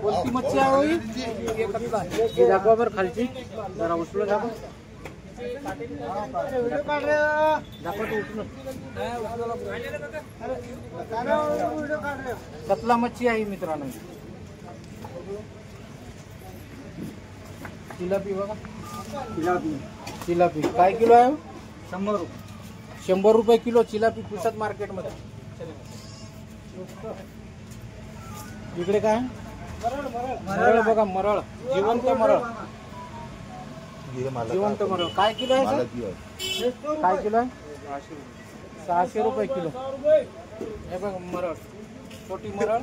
कोणती मच्छी आहे होई? हे दाखवा बरं खालची जरा उचलून दाखवा. दाखवा तो उचलून. कतला मच्छी आहे मित्रांनो. जिलापी बघा. जिलापी काय किलो आहे? 100 रुपये. 100 रुपये किलो जिलापी पुसद मार्केट मध्ये. इकडे काय? मरळ बघा. मरळ जिवंत मरळ. जिवंत मरळ काय किलो आहे सर? काय किलो आहे? 600 रुपये किलो. हे बघा मरळ. छोटी मरळ.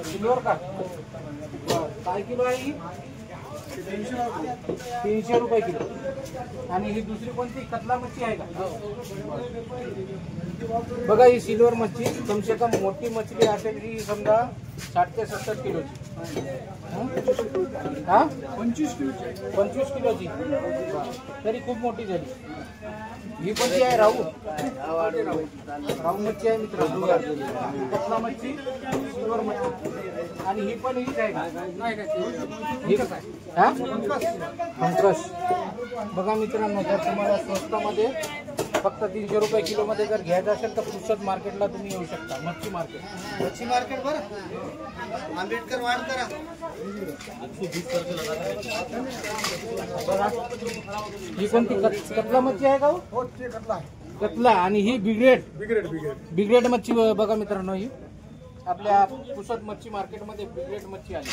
सिल्वर का काय किलो आहे ही? 300 रुपये किलो. आणि ही दुसरी कोणती कतला मच्छी आहे का? बघा ही सिल्वर मच्छी कम से कम मोठी मछली असेल ही समजा 60 ते 70 किलोची. हा 25 किलोची तरी खूप मोठी झाली. ही कोणती आहे? राहू. राहू मच्छी आहे मित्रांनो. कतला मच्छी सिल्वर मच्छी. आणि ही पण हीच आहे का? हा पंकज. बघा मित्रांनो जर तुम्हाला स्वस्तामध्ये फक्त 300 रुपये किलो मध्ये जर घ्यायचं असेल तर पुसद मार्केटला तुम्ही येऊ शकता. मच्छी मार्केट. मच्छी मार्केट बरं आंबेडकर वाढ करा. ही कोणती कतला मच्छी आहे का? कतला. आणि ही बिग्रेड मच्छी बघा मित्रांनो. ही आपल्या पुसद मच्छी मार्केट मध्ये बिग्रेड मच्छी आली.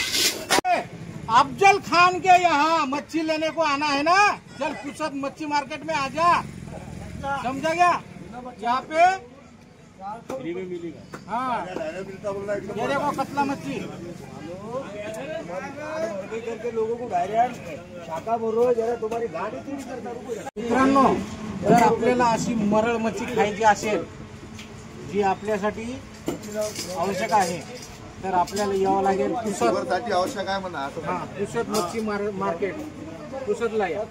अफजल खान के यहाँ मच्छी लेने को आना है ना, चल पुसद मच्छी मार्केट में आ जा. समझा क्या? यहाँ पे हाँ ये देखो कतला मच्छी. लोगों को डायरेक्ट शाखा बोल रहे हो जरा तुम्हारी गाडी क्यों नहीं करता. मित्रांनो जर आपल्याला अशी मरळ मच्छी खायची असेल जी आपल्यासाठी आवश्यक आहे तर आपल्याला यावं लागेल पुसद. आवश्यक आहे म्हणा. पुसद मच्छी मार्केट पुसदला या.